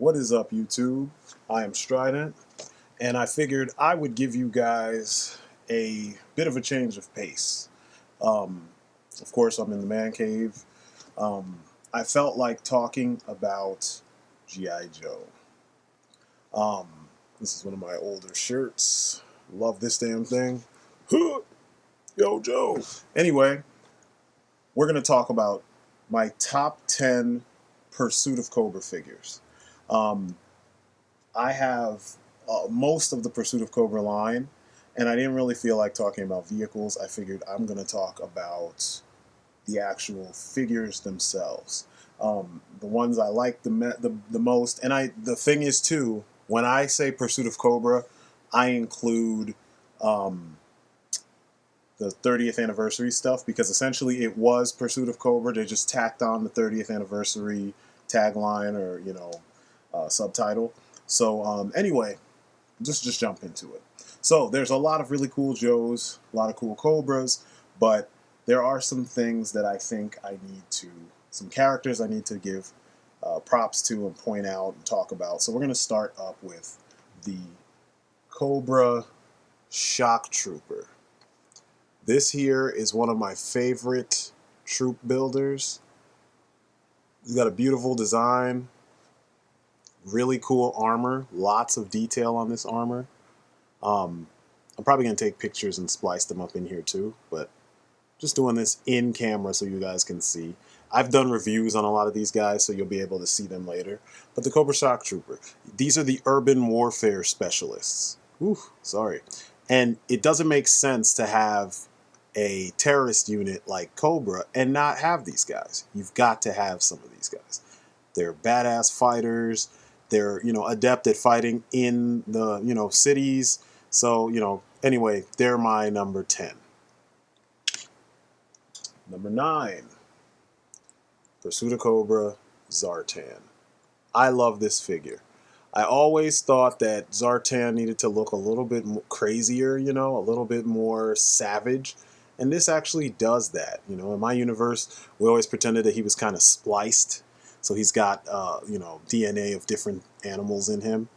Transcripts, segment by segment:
What is up, YouTube? I am Strydent, and I figured I would give you guys a bit of a change of pace. Of course, I'm in the man cave. I felt like talking about G.I. Joe. Um, this is one of my older shirts. Love this damn thing. Yo, Joe. Anyway, we're going to talk about my top 10 Pursuit of Cobra figures. I have most of the Pursuit of Cobra line, and I didn't really feel like talking about vehicles. I figured I'm going to talk about the actual figures themselves. The ones I like the most, and the thing is too, when I say Pursuit of Cobra, I include the 30th anniversary stuff, because essentially it was Pursuit of Cobra. They just tacked on the 30th anniversary tagline or subtitle. So anyway, just jump into it. So there's a lot of really cool Joes, a lot of cool Cobras, but there are some things that I think some characters I need to give props to and point out and talk about. So we're going to start up with the Cobra Shock Trooper. This here is one of my favorite troop builders. He's got a beautiful design, really cool armor, lots of detail on this armor. I'm probably going to take pictures and splice them up in here too, but just doing this in camera so you guys can see. I've done reviews on a lot of these guys, so you'll be able to see them later. But the Cobra Shock Trooper, these are the urban warfare specialists. Ooh, sorry. And it doesn't make sense to have a terrorist unit like Cobra and not have these guys. You've got to have some of these guys. They're badass fighters. They're, adept at fighting in the, cities. So, anyway, they're my number 10. Number 9, Pursuit of Cobra Zartan. I love this figure. I always thought that Zartan needed to look a little bit crazier, a little bit more savage. And this actually does that. In my universe, we always pretended that he was kind of spliced. So he's got, DNA of different animals in him.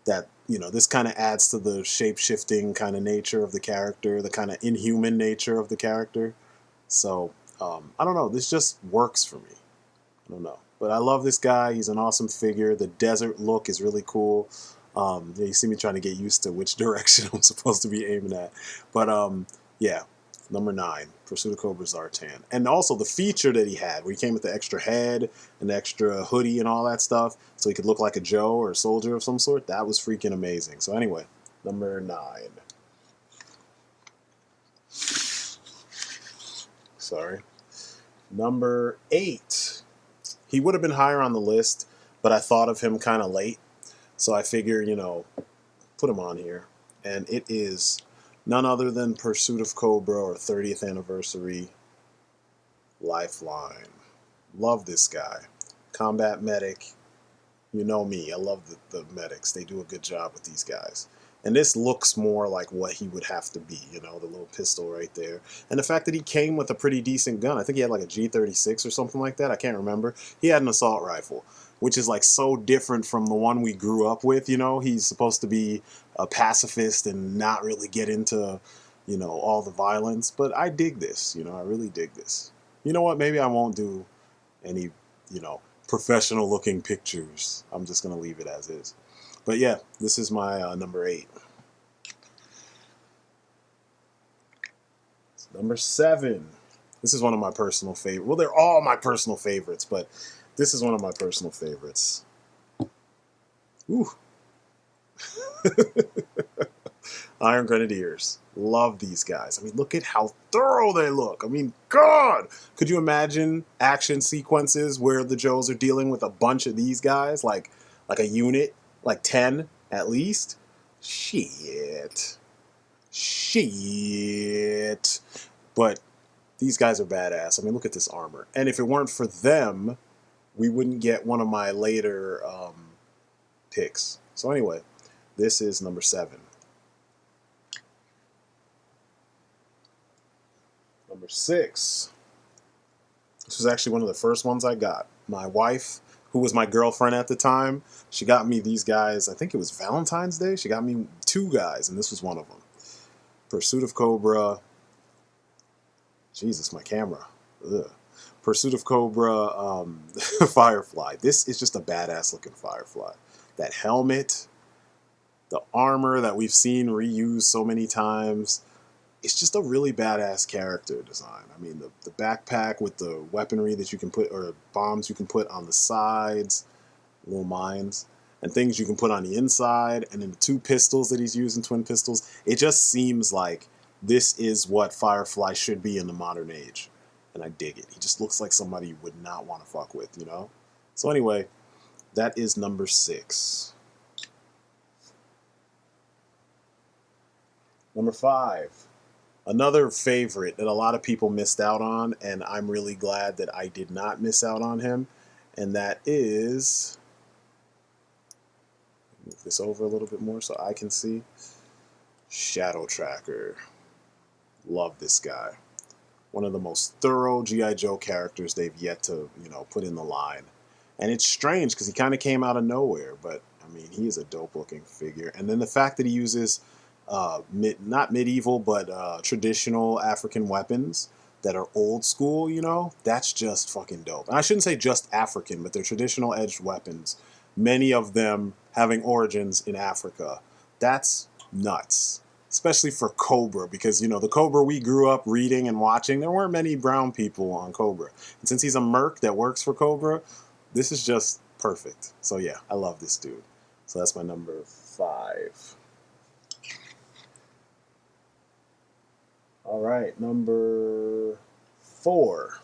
That, this kind of adds to the shape-shifting kind of nature of the character, the kind of inhuman nature of the character. So, I don't know. This just works for me. I don't know. But I love this guy. He's an awesome figure. The desert look is really cool. You see me trying to get used to which direction I'm supposed to be aiming at. But, yeah. Number 9, Pursuit of Cobra Zartan. And also the feature that he had, where he came with the extra head and the extra hoodie and all that stuff, so he could look like a Joe or a soldier of some sort. That was freaking amazing. So anyway, number 9. Sorry. Number 8. He would have been higher on the list, but I thought of him kind of late. So I figure, put him on here. And it is none other than Pursuit of Cobra or 30th anniversary Lifeline. Love this guy. Combat medic. You know me. I love the medics. They do a good job with these guys. And this looks more like what he would have to be, the little pistol right there. And the fact that he came with a pretty decent gun. I think he had like a G36 or something like that. I can't remember. He had an assault rifle, which is like so different from the one we grew up with. He's supposed to be a pacifist and not really get into, all the violence. But I dig this, I really dig this. You know what? Maybe I won't do any, professional looking pictures. I'm just going to leave it as is. But yeah, this is my number 8. Number 7. This is one of my personal favorites. Well, they're all my personal favorites, but this is one of my personal favorites. Ooh. Iron Grenadiers. Love these guys. I mean, look at how thorough they look. I mean, God! Could you imagine action sequences where the Joes are dealing with a bunch of these guys? Like a unit? Like 10 at least? Shit. But these guys are badass. I mean, look at this armor. And if it weren't for them, we wouldn't get one of my later picks. So anyway, this is number 7. Number 6. This was actually one of the first ones I got. My wife who was my girlfriend at the time, she got me these guys. I think it was Valentine's Day. She got me 2 guys, and this was one of them. Pursuit of Cobra. Jesus, my camera. Ugh. Pursuit of Cobra, Firefly. This is just a badass looking Firefly. That helmet, the armor that we've seen reused so many times. It's just a really badass character design. I mean, the backpack with the weaponry that you can put, or bombs you can put on the sides, little mines, and things you can put on the inside, and then the 2 pistols that he's using, twin pistols. It just seems like this is what Firefly should be in the modern age. And I dig it. He just looks like somebody you would not want to fuck with, you know? So anyway, that is number 6. Number 5. Another favorite that a lot of people missed out on, and I'm really glad that I did not miss out on him, and that is... Move this over a little bit more so I can see. Shadow Tracker. Love this guy. One of the most thorough G.I. Joe characters they've yet to, you know, put in the line. And it's strange because he kind of came out of nowhere, but I mean, he is a dope looking figure. And then the fact that he uses not medieval, but traditional African weapons that are old school, you know, that's just fucking dope. And I shouldn't say just African, but they're traditional edged weapons. Many of them having origins in Africa. That's nuts. Especially for Cobra, because, you know, the Cobra we grew up reading and watching, there weren't many brown people on Cobra. And since he's a merc that works for Cobra, this is just perfect. So yeah, I love this dude. So that's my number 5. All right, number 4.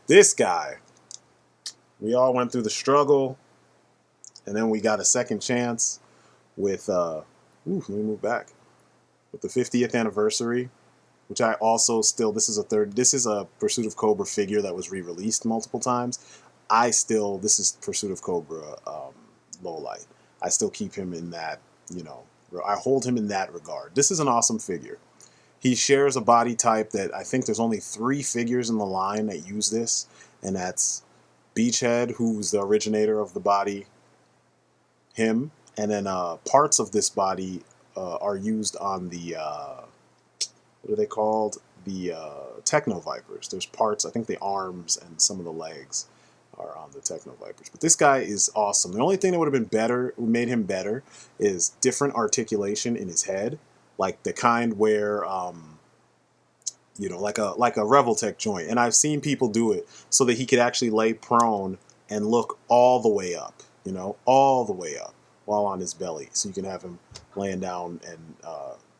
This guy. We all went through the struggle, and then we got a second chance with... let me move back. With the 50th anniversary, which I also still, this is a Pursuit of Cobra figure that was re-released multiple times. This is Pursuit of Cobra Lowlight. I still keep him in that, you know, I hold him in that regard. This is an awesome figure. He shares a body type that I think there's only 3 figures in the line that use this, and that's Beachhead, who's the originator of the body, him, and then parts of this body are used on the, what are they called? The Techno Vipers. There's parts, I think the arms and some of the legs are on the Techno Vipers. But this guy is awesome. The only thing that would have been better, made him better, is different articulation in his head. Like the kind where, you know, like a Revoltech joint. And I've seen people do it so that he could actually lay prone and look all the way up, you know, all the way up, while on his belly, so you can have him laying down and,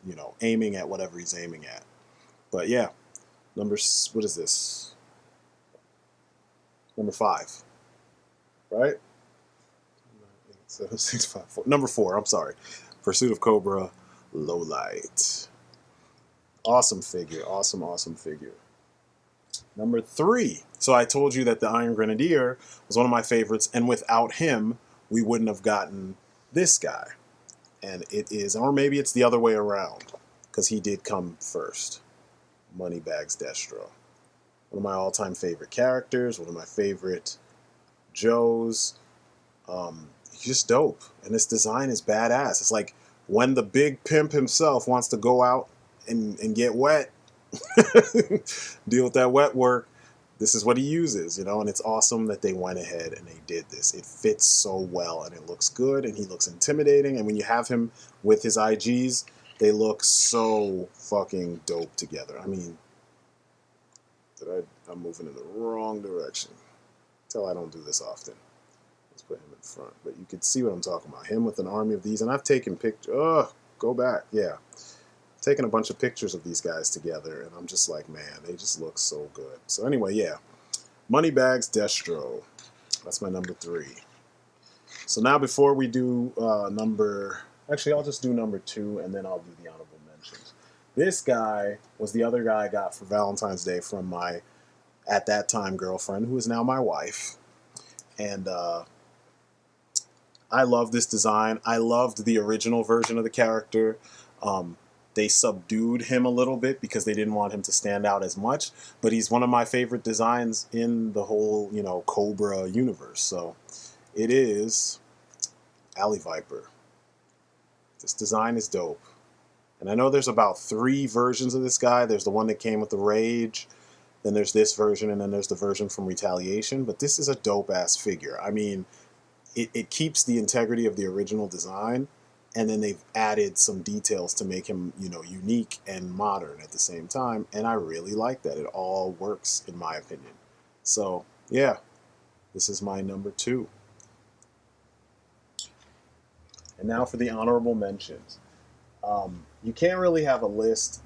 you know, aiming at whatever he's aiming at. But yeah, what is this? Number 5, right? 7, 6, 5, 4. Number 4, I'm sorry. Pursuit of Cobra Lowlight. Awesome figure, awesome, awesome figure. Number 3. So I told you that the Iron Grenadier was one of my favorites, and without him, we wouldn't have gotten this guy. And it is, or maybe it's the other way around, because he did come first. Moneybags Destro. One of my all-time favorite characters, one of my favorite Joes. He's just dope. And this design is badass. It's like when the big pimp himself wants to go out and get wet, deal with that wet work, this is what he uses, you know, and it's awesome that they went ahead and they did this. It fits so well, and it looks good, and he looks intimidating, and when you have him with his IGs, they look so fucking dope together. I mean, I'm moving in the wrong direction. Tell I don't do this often. Let's put him in front, but you could see what I'm talking about. Him with an army of these, and I've taken pictures. Go back, yeah. Taking a bunch of pictures of these guys together, and I'm just like, man, they just look so good. So anyway, yeah, Moneybags Destro. That's my number 3. So now before we do actually I'll just do number 2, and then I'll do the honorable mentions. This guy was the other guy I got for Valentine's Day from my, at that time, girlfriend, who is now my wife. And I love this design. I loved the original version of the character. they subdued him a little bit because they didn't want him to stand out as much. But he's one of my favorite designs in the whole, you know, Cobra universe. So it is Alley Viper. This design is dope. And I know there's about 3 versions of this guy. There's the one that came with the Rage, then there's this version, and then there's the version from Retaliation. But this is a dope-ass figure. I mean, it keeps the integrity of the original design, and then they've added some details to make him, you know, unique and modern at the same time. And I really like that. It all works, in my opinion. So, yeah, this is my number 2. And now for the honorable mentions. You can't really have a list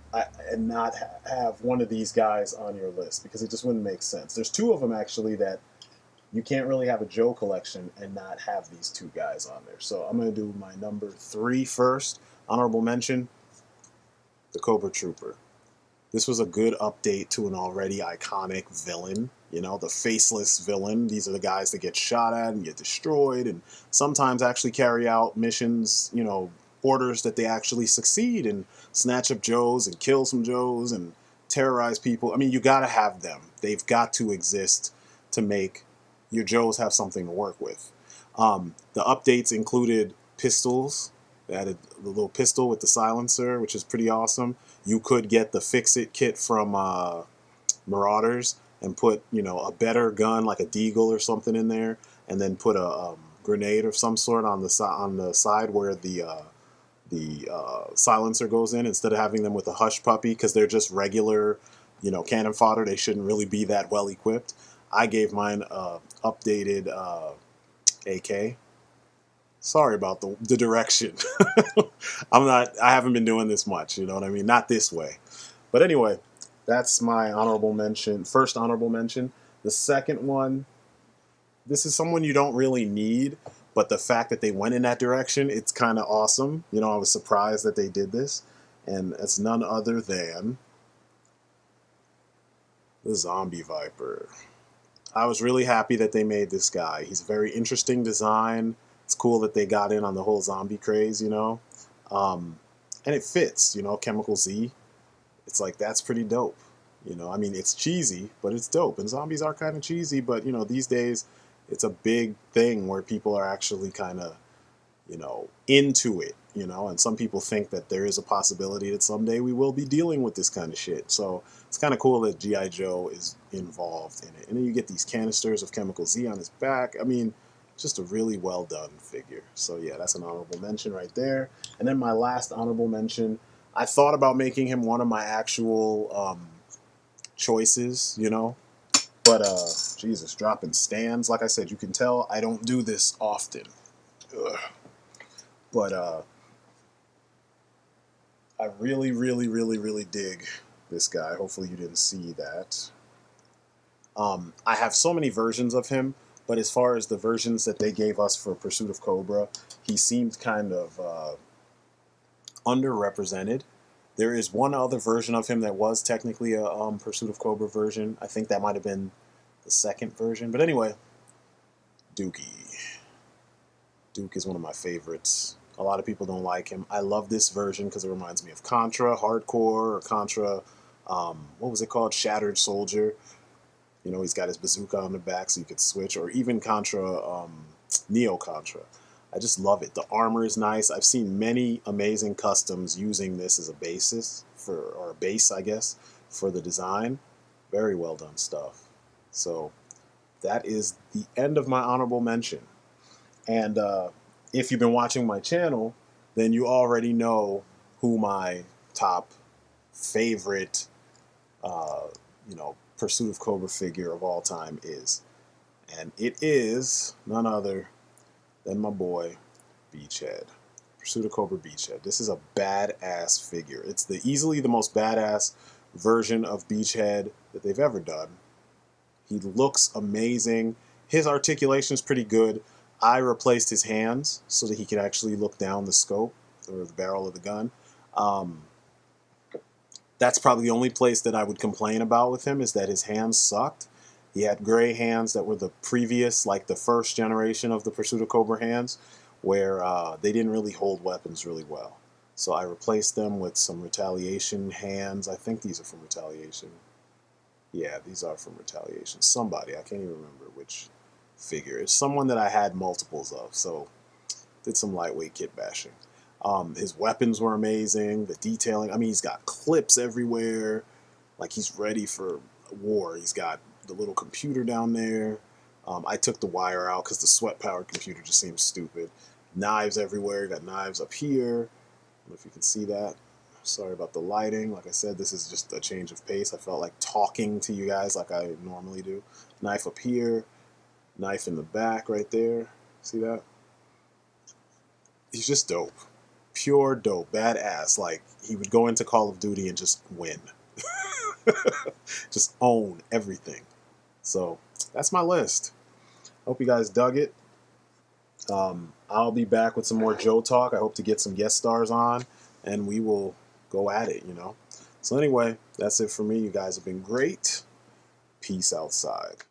and not have one of these guys on your list because it just wouldn't make sense. There's 2 of them actually that you can't really have a Joe collection and not have these 2 guys on there. So I'm going to do my number 3 first. Honorable mention, the Cobra Trooper. This was a good update to an already iconic villain, you know, the faceless villain. These are the guys that get shot at and get destroyed and sometimes actually carry out missions, you know, orders that they actually succeed and snatch up Joes and kill some Joes and terrorize people. I mean, you got to have them. They've got to exist to make your Joes have something to work with. The updates included pistols. They added the little pistol with the silencer, which is pretty awesome. You could get the Fix-It kit from Marauders and put, you know, a better gun like a Deagle or something in there, and then put a grenade of some sort on the side where the silencer goes in, instead of having them with a hush puppy, because they're just regular, you know, cannon fodder. They shouldn't really be that well equipped. I gave mine updated AK. Sorry about the direction. I haven't been doing this much, you know what I mean? Not this way. But anyway, that's my honorable mention. First honorable mention. The second one, this is someone you don't really need, but the fact that they went in that direction, it's kind of awesome. You know, I was surprised that they did this. And it's none other than the Zombie Viper. I was really happy that they made this guy. He's a very interesting design. It's cool that they got in on the whole zombie craze, you know. And it fits, you know, Chemical Z. It's like, that's pretty dope. You know, I mean, it's cheesy, but it's dope. And zombies are kind of cheesy, but, you know, these days it's a big thing where people are actually kind of, you know, into it, you know. And some people think that there is a possibility that someday we will be dealing with this kind of shit. So it's kind of cool that G.I. Joe is involved in it. And then you get these canisters of Chemical Z on his back. I mean, just a really well done figure. So yeah, that's an honorable mention right there. And then my last honorable mention, I thought about making him one of my actual choices, you know, but Jesus, dropping stands. Like I said, you can tell I don't do this often. Ugh. But I really, really, really, really dig this guy. Hopefully you didn't see that. I have so many versions of him, but as far as the versions that they gave us for Pursuit of Cobra, he seemed kind of underrepresented. There is one other version of him that was technically a Pursuit of Cobra version. I think that might have been the second version. But anyway, Dookie. Duke is one of my favorites. A lot of people don't like him. I love this version because it reminds me of Contra Hardcore, or Contra, what was it called? Shattered Soldier. You know, he's got his bazooka on the back so you could switch, or even Contra, Neo Contra. I just love it. The armor is nice. I've seen many amazing customs using this as a basis or a base, I guess, for the design. Very well done stuff. So that is the end of my honorable mention. And if you've been watching my channel, then you already know who my top favorite, you know, Pursuit of Cobra figure of all time is. And it is none other than my boy, Beachhead. Pursuit of Cobra Beachhead. This is a badass figure. It's easily the most badass version of Beachhead that they've ever done. He looks amazing. His articulation is pretty good. I replaced his hands so that he could actually look down the scope or the barrel of the gun. That's probably the only place that I would complain about with him, is that his hands sucked. He had gray hands that were the previous, like the first generation of the Pursuit of Cobra hands, where they didn't really hold weapons really well. So I replaced them with some Retaliation hands. I think these are from Retaliation. Yeah, these are from Retaliation. Somebody, I can't even remember which figure. It's someone that I had multiples of, so did some lightweight kit bashing. His weapons were amazing. The detailing, I mean, he's got clips everywhere. Like, he's ready for war. He's got the little computer down there. I took the wire out because the sweat-powered computer just seems stupid. Knives everywhere. Got knives up here. I don't know if you can see that. Sorry about the lighting. Like I said, this is just a change of pace. I felt like talking to you guys like I normally do. Knife up here. Knife in the back right there. See that? He's just dope. Pure dope. Badass. Like, he would go into Call of Duty and just win. Just own everything. So, that's my list. Hope you guys dug it. I'll be back with some more Joe talk. I hope to get some guest stars on, and we will go at it, you know. So anyway, that's it for me. You guys have been great. Peace outside.